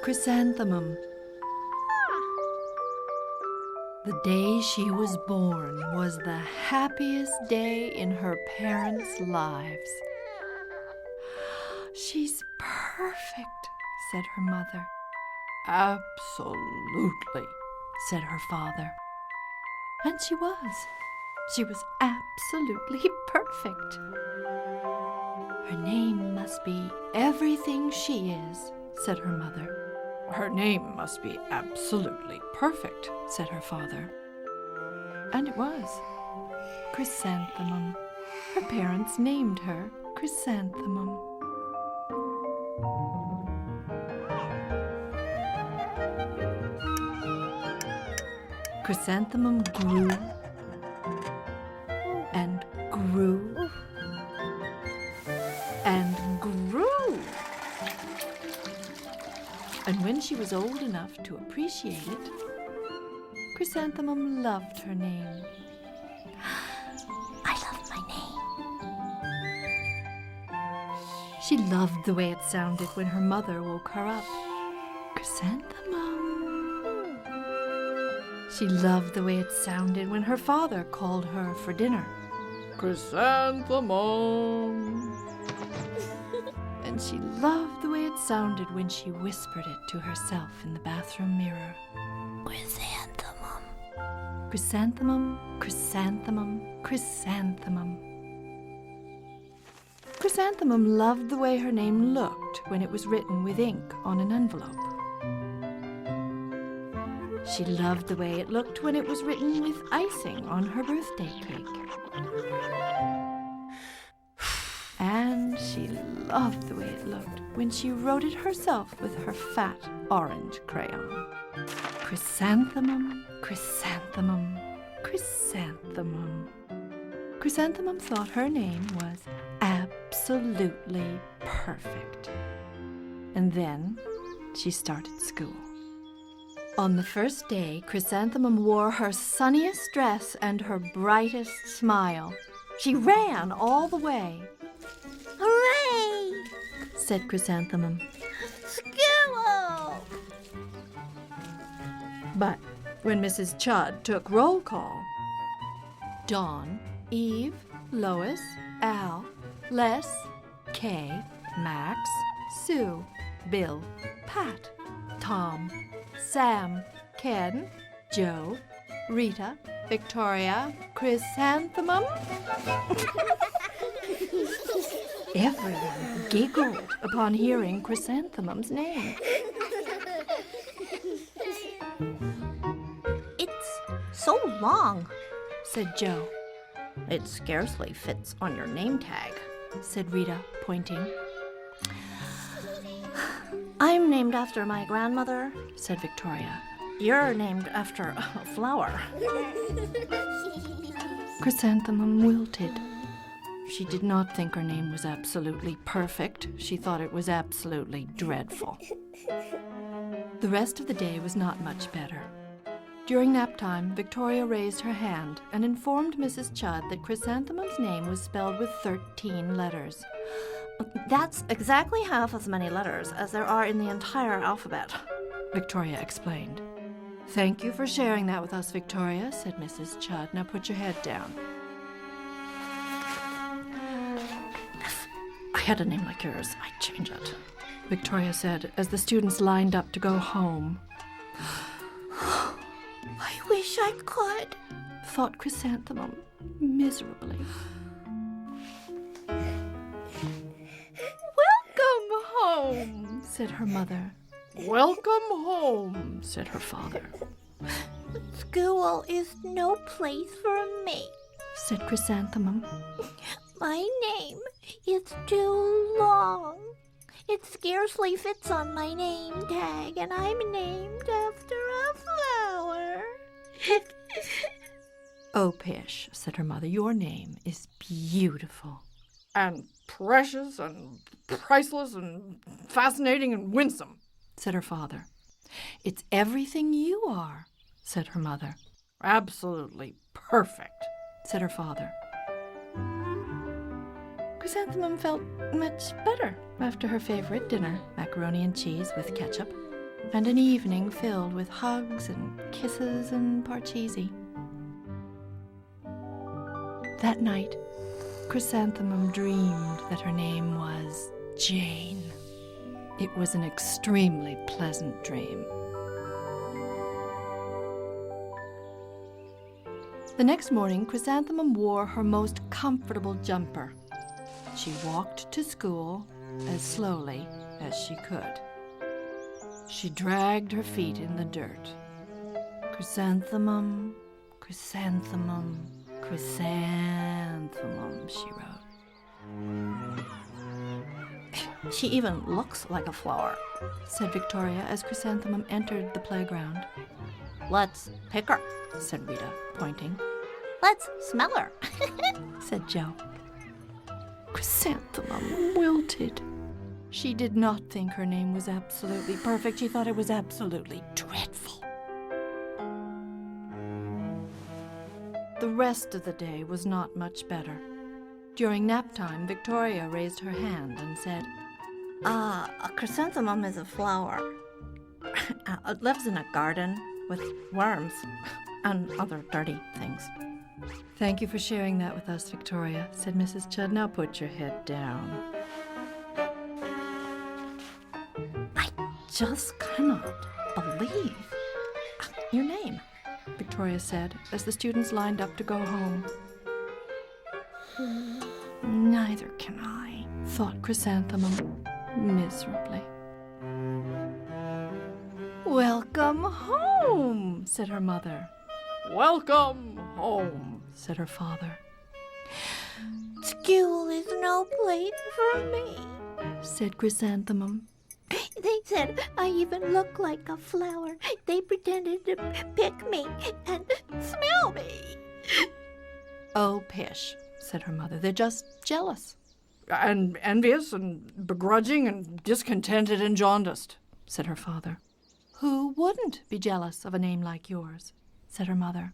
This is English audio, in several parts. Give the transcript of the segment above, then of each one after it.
Chrysanthemum. The day she was born was the happiest day in her parents' lives. "She's perfect," said her mother. "Absolutely," said her father. And she was. She was absolutely perfect. "Her name must be everything she is," said her mother. "Her name must be absolutely perfect," said her father. And it was. Chrysanthemum. Her parents named her Chrysanthemum. Chrysanthemum grew and grew and grew. And when she was old enough to appreciate it, Chrysanthemum loved her name. "I love my name." She loved the way it sounded when her mother woke her up. "Chrysanthemum." She loved the way it sounded when her father called her for dinner. "Chrysanthemum." And she loved the way it sounded when she whispered it to herself in the bathroom mirror. "Chrysanthemum. Chrysanthemum, chrysanthemum, chrysanthemum." Chrysanthemum loved the way her name looked when it was written with ink on an envelope. She loved the way it looked when it was written with icing on her birthday cake. And she loved the way it looked when she wrote it herself with her fat orange crayon. Chrysanthemum, chrysanthemum, chrysanthemum. Chrysanthemum thought her name was absolutely perfect. And then she started school. On the first day, Chrysanthemum wore her sunniest dress and her brightest smile. She ran all the way. "Hooray!" said Chrysanthemum. "School!" But when Mrs. Chudd took roll call, Dawn, Eve, Lois, Al, Les, Kay, Max, Sue, Bill, Pat, Tom, Sam, Ken, Joe, Rita, Victoria, Chrysanthemum. Everyone giggled upon hearing Chrysanthemum's name. "It's so long," said Joe. "It scarcely fits on your name tag," said Rita, pointing. "I'm named after my grandmother," said Victoria. "You're named after a flower." Chrysanthemum wilted. She did not think her name was absolutely perfect. She thought it was absolutely dreadful. The rest of the day was not much better. During nap time, Victoria raised her hand and informed Mrs. Chudd that Chrysanthemum's name was spelled with 13 letters. "That's exactly half as many letters as there are in the entire alphabet," Victoria explained. "Thank you for sharing that with us, Victoria," said Mrs. Chudd. "Now put your head down." "If I had a name like yours, I'd change it," Victoria said as the students lined up to go home. "I wish I could," thought Chrysanthemum miserably. "Welcome home," said her mother. "Welcome home," said her father. "School is no place for me," said Chrysanthemum. "My name is too long. It scarcely fits on my name tag, and I'm named after a flower." "Oh, Pish," said her mother, "your name is beautiful. And precious and priceless and fascinating and winsome," said her father. "It's everything you are," said her mother. "Absolutely perfect," said her father. Chrysanthemum felt much better after her favorite dinner, macaroni and cheese with ketchup. and an evening filled with hugs and kisses and parcheesi. That night, Chrysanthemum dreamed that her name was Jane. It was an extremely pleasant dream. The next morning, Chrysanthemum wore her most comfortable jumper. She walked to school as slowly as she could. She dragged her feet in the dirt. Chrysanthemum, chrysanthemum, chrysanthemum, she wrote. She even looks like a flower, said Victoria as Chrysanthemum entered the playground. Let's pick her, said Rita, pointing. let's smell her. Said Joe. Chrysanthemum wilted. She did not think her name was absolutely perfect. She thought it was absolutely dreadful. The rest of the day was not much better. During nap time, Victoria raised her hand and said, A chrysanthemum is a flower. It lives in a garden with worms and other dirty things. Thank you for sharing that with us, Victoria, said Mrs. Chudd. Now put your head down. I just cannot believe your name, Victoria said as the students lined up to go home. Neither can I, thought Chrysanthemum miserably. Welcome home, said her mother. Welcome home, said her father. School is no place for me, Said Chrysanthemum. They said I even look like a flower. They pretended to pick me and smell me. Oh, pish, said her mother. They're just jealous. And envious and begrudging and discontented and jaundiced, said her father. Who wouldn't be jealous of a name like yours, said her mother.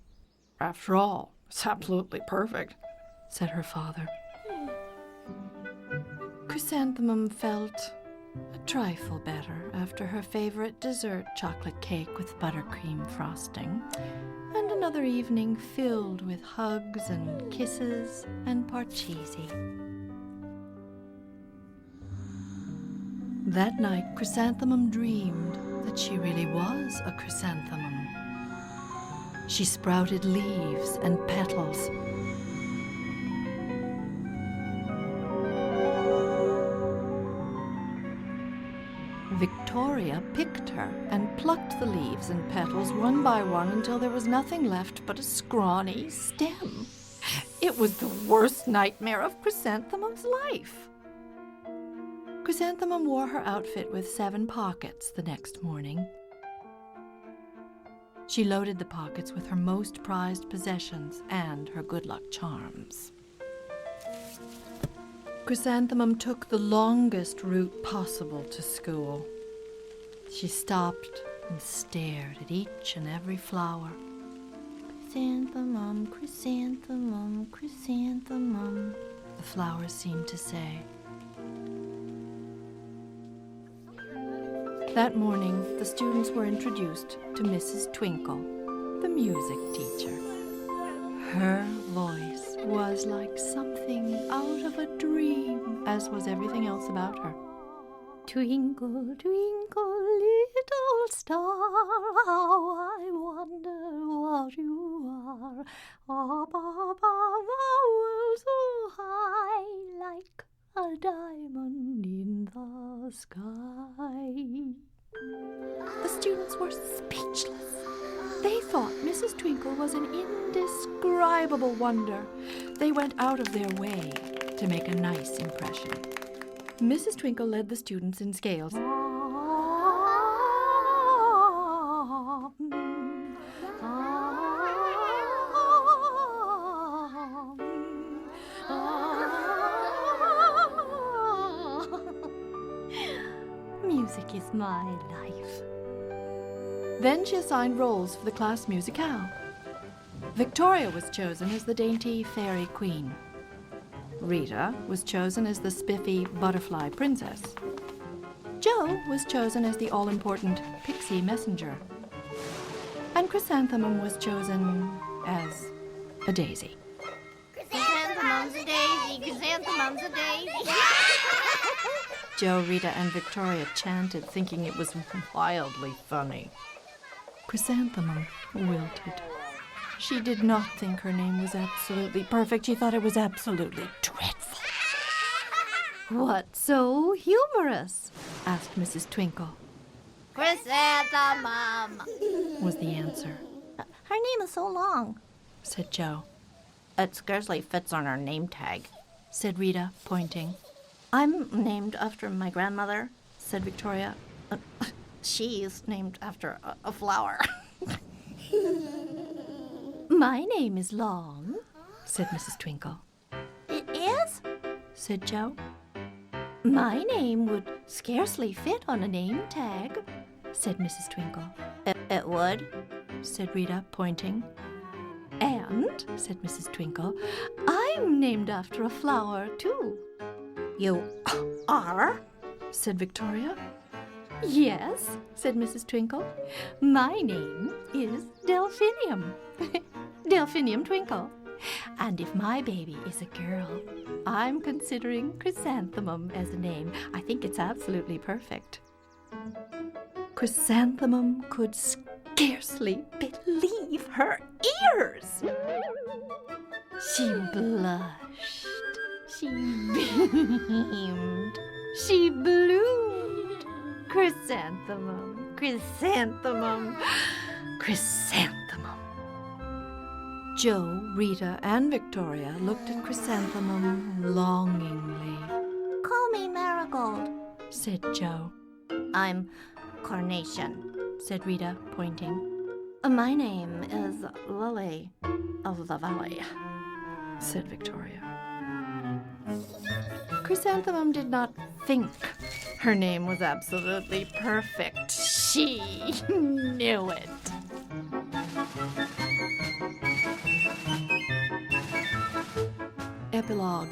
After all, it's absolutely perfect, said her father. Chrysanthemum felt a trifle better after her favorite dessert chocolate cake with buttercream frosting, and another evening filled with hugs and kisses and parcheesi. That night, Chrysanthemum dreamed that she really was a chrysanthemum. She sprouted leaves and petals. Victoria picked her and plucked the leaves and petals one by one until there was nothing left but a scrawny stem. It was the worst nightmare of Chrysanthemum's life. Chrysanthemum wore her outfit with 7 pockets the next morning. She loaded the pockets with her most prized possessions and her good luck charms. Chrysanthemum took the longest route possible to school. She stopped and stared at each and every flower. Chrysanthemum, chrysanthemum, chrysanthemum, the flowers seemed to say. That morning, the students were introduced to Mrs. Twinkle, the music teacher. Her voice was like something out of a dream, as was everything else about her. Twinkle, twinkle, little star, how I wonder what you are. Up above the world so high, like a diamond in the sky. The students were speechless. They thought Mrs. Twinkle was an indescribable wonder. They went out of their way to make a nice impression. Mrs. Twinkle led the students in scales. Music is my life. Then she assigned roles for the class musicale. Victoria was chosen as the dainty fairy queen. Rita was chosen as the spiffy butterfly princess. Jo was chosen as the all-important pixie messenger. And Chrysanthemum was chosen as a daisy. Chrysanthemum's a daisy, chrysanthemum's a daisy. Jo, Rita, and Victoria chanted, thinking it was wildly funny. Chrysanthemum wilted. She did not think her name was absolutely perfect. She thought it was absolutely dreadful. "What's so humorous?" asked Mrs. Twinkle. Chrysanthemum, Was the answer. her name is so long, Said Jo. it scarcely fits on our name tag. Said Rita, pointing. I'm named after my grandmother, said Victoria. She's named after a flower. My name is long, said Mrs. Twinkle. It is? Said Jo. My name would scarcely fit on a name tag, Said Mrs. Twinkle. It would, Said Rita, pointing. and Said Mrs. Twinkle, I'm named after a flower, too. you are? Said Victoria. Yes, said Mrs. Twinkle. My name is Delphinium. Delphinium Twinkle. And if my baby is a girl, I'm considering Chrysanthemum as a name. I think it's absolutely perfect. Chrysanthemum could scarcely believe her ears. She blushed. She beamed. She bloomed. Chrysanthemum, chrysanthemum, chrysanthemum. Jo, Rita, and Victoria looked at Chrysanthemum longingly. Call me Marigold. Said Jo. I'm Carnation. Said Rita, pointing. My name is Lily of the Valley. Said Victoria. Chrysanthemum did not think her name was absolutely perfect. She knew it. Epilogue.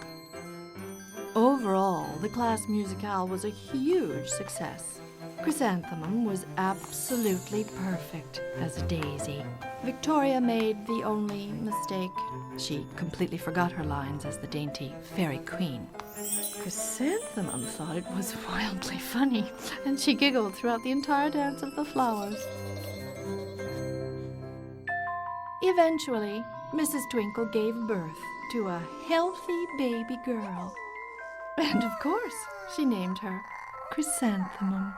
Overall, the class musicale was a huge success. Chrysanthemum was absolutely perfect as a daisy. Victoria made the only mistake. She completely forgot her lines as the dainty fairy queen. Chrysanthemum thought it was wildly funny, and she giggled throughout the entire dance of the flowers. Eventually, Mrs. Twinkle gave birth to a healthy baby girl. And of course, she named her Chrysanthemum.